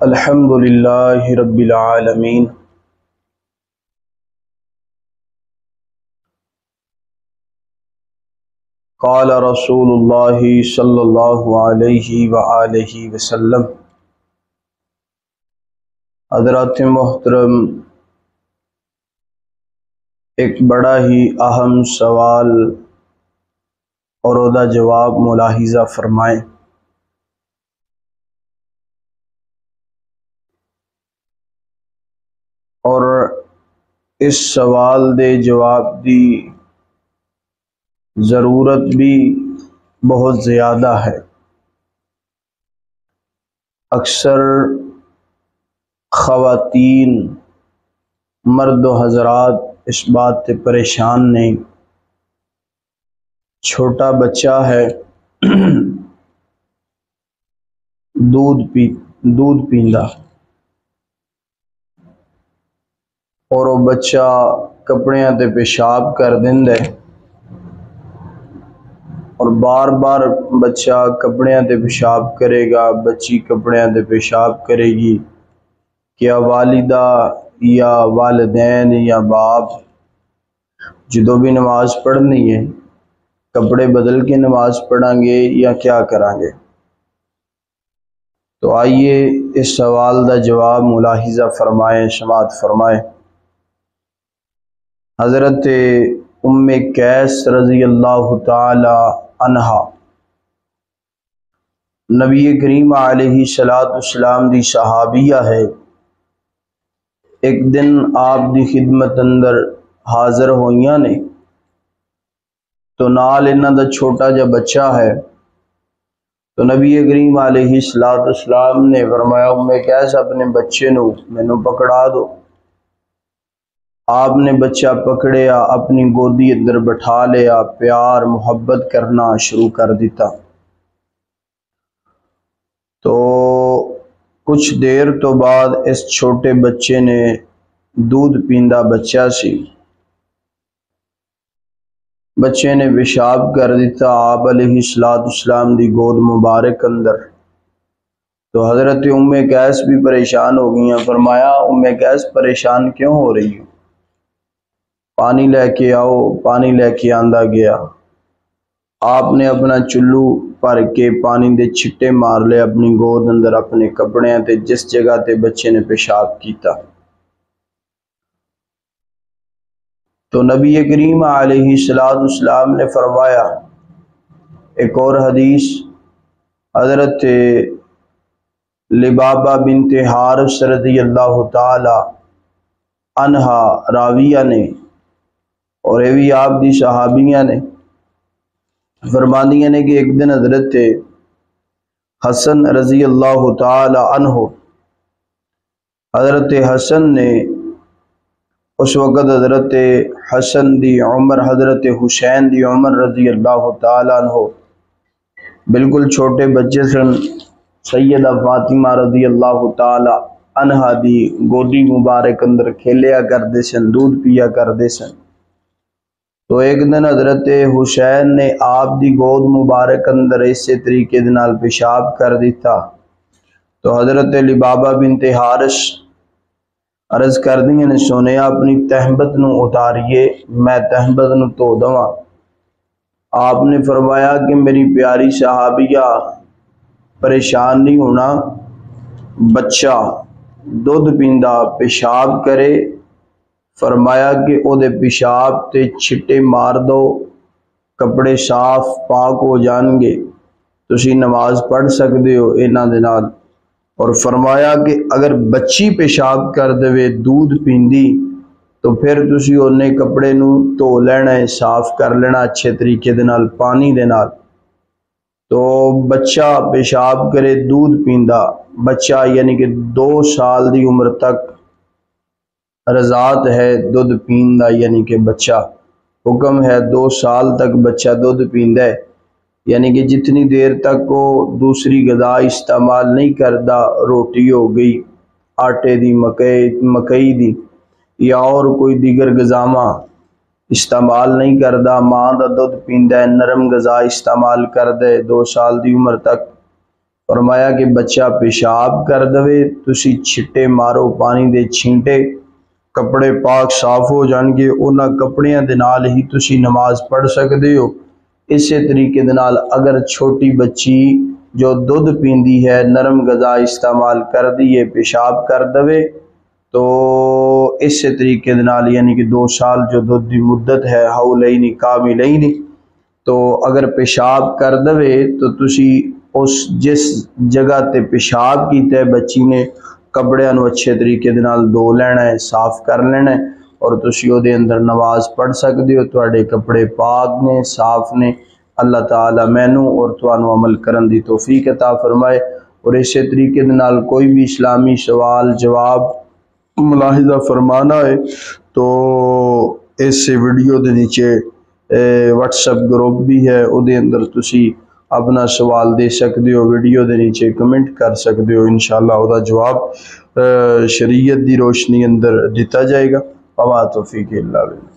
الحمد للہ رب العالمین، قال رسول اللہ صلی اللہ علیہ وآلہ وسلم۔ حضرات محترم، ایک بڑا ہی اہم سوال اور اس کا جواب ملاحظہ فرمائیں۔ اور اس سوال دے جواب دی ضرورت بھی بہت زیادہ ہے۔ اکثر خواتین، مرد و حضرات اس بات سے پریشان نہیں۔ چھوٹا بچہ ہے، دودھ پیندا، اور وہ بچہ کپڑیاں تے پیشاب کر دیندا ہے، اور بار بار بچہ کپڑیاں تے پیشاب کرے گا، بچی کپڑیاں تے پیشاب کرے گی۔ کیا والدہ یا والدین یا باپ جدوں بھی نماز پڑھنی ہے کپڑے بدل کے نماز پڑھیں گے یا کیا کریں گے؟ تو آئیے اس سوال دا جواب ملاحظہ فرمائیں، سماعت فرمائیں۔ حضرت ام قیس رضی اللہ تعالی عنہا نبی کریم علیہ السلام دی صحابیہ ہے۔ ایک دن آپ دی خدمت اندر حاضر ہوئیاں نے، تو نال انہاں دا چھوٹا جا بچہ ہے۔ تو نبی کریم علیہ السلام نے فرمایا، ام قیس اپنے بچے نو مینوں پکڑا دو۔ آپ نے بچہ پکڑیا، اپنی گودی اندر بٹھا لیا، پیار محبت کرنا شروع کر دیتا۔ تو کچھ دیر تو بعد اس چھوٹے بچے نے، دودھ پیندا بچہ سی، بچے نے پیشاب کر دیتا آپ علیہ السلام دی گود مبارک اندر۔ تو حضرت ام قیس بھی پریشان ہو گئیں۔ فرمایا، ام قیس پریشان کیوں ہو رہی ہو؟ پانی لے کے آؤ۔ پانی لے کے آندا گیا۔ آپ نے اپنا چلو بھر کے پانی دے چھٹے مار لے اپنی گود اندر، اپنے کپڑیاں تے جس جگہ تے بچے نے پیشاب کیتا۔ تو نبی کریم علیہ السلام نے فرمایا، ایک اور حدیث حضرت لبابہ بنت حارث رضی اللہ تعالی عنہا راویہ نے، اور یہ بھی آپ دی صحابیہ نے فرماندیاں نے کہ ایک دن حضرت حسن رضی اللہ تعالی عنہ، حضرت حسن نے، اس وقت حضرت حسن دی عمر حضرت حسین دی عمر رضی اللہ تعالی عنہ بالکل چھوٹے بچے سن۔ سیدہ فاطمہ رضی اللہ تعالی عنہا دی گودی مبارک اندر کھیلیا کردے سن، دودھ پیا کردے سن۔ تو ایک دن حضرت حسین نے آپ دی گود مبارک اندر اسی طریقے دے نال پیشاب کر دیتا۔ تو حضرت لبابہ بنت حارث عرض کر دیں نے، سونے اپنی تہمت نو اتاریے، میں تہمت نو تو دواں۔ آپ نے فرمایا کہ میری پیاری صحابیہ پریشان نہیں ہونا، بچہ دودھ پیندا پیشاب کرے، فرمایا کہ او دے پیشاب تے چھٹے مار دو، کپڑے صاف پاک ہو جان گے، تسی نماز پڑھ سکدے ہو انہاں دے نال۔ اور فرمایا کہ اگر بچی پیشاب کر دے دودھ پیندی تو پھر تسی اونے کپڑے نو دھو لینا ہے، صاف کر لینا اچھے طریقے دے نال پانی دے نال۔ تو بچہ پیشاب کرے دودھ پیندا بچہ، یعنی کہ 2 سال دی عمر تک رضاعت ہے دودھ پیندا، یعنی کہ بچہ حکم ہے 2 سال تک بچہ دودھ پیندا ہے، یعنی کہ جتنی دیر تک وہ دوسری غذا استعمال نہیں کردا، روٹی ہو گئی آٹے دی، مکئی دی، یا اور کوئی دیگر غذاواں استعمال نہیں کردا، ماں دا دودھ پیندا ہے، نرم غذا استعمال کردے 2 سال دی عمر تک۔ فرمایا کہ بچہ پیشاب کر دوے تسی چھٹے مارو پانی دے چھینٹے کپڑے پاک صاف ہو جان گے انہاں کپڑیاں دے نال ہی تسی نماز پڑھ سکدے ہو۔ اسی طریقے دے نال اگر چھوٹی بچی جو دودھ پیندی ہے نرم غذا استعمال کر دیے پیشاب کر دوے تو اسی طریقے دے نال یعنی کہ 2 سال جو دودھ دی مدت ہے حولین کاملین تو اگر پیشاب کر دوے تو تسی اس جس جگہ تے پیشاب کیتا ہے بچی نے کپڑیاں نو اچھے طریقے دے نال دھو لینا ہے صاف کر لینا ہے اور تسی او دے اندر نماز پڑھ سکدے ہو۔ تواڈے کپڑے پاک نے صاف نے۔ اللہ تعالی مینوں اور تانوں عمل کرن دی توفیق عطا فرمائے۔ اور اسی طریقے دے نال کوئی بھی اسلامی سوال جواب ملاحظہ فرمانا ہے تو اس ویڈیو دے نیچے واٹس ایپ گروپ بھی ہے او دے اندر تسی اپنا سوال دے سکتے ہو، ویڈیو دے نیچے کمنٹ کر سکتے ہو، انشاءاللہ او دا جواب شریعت دی روشنی اندر دیتا جائے گا۔ وما توفیق الا باللہ۔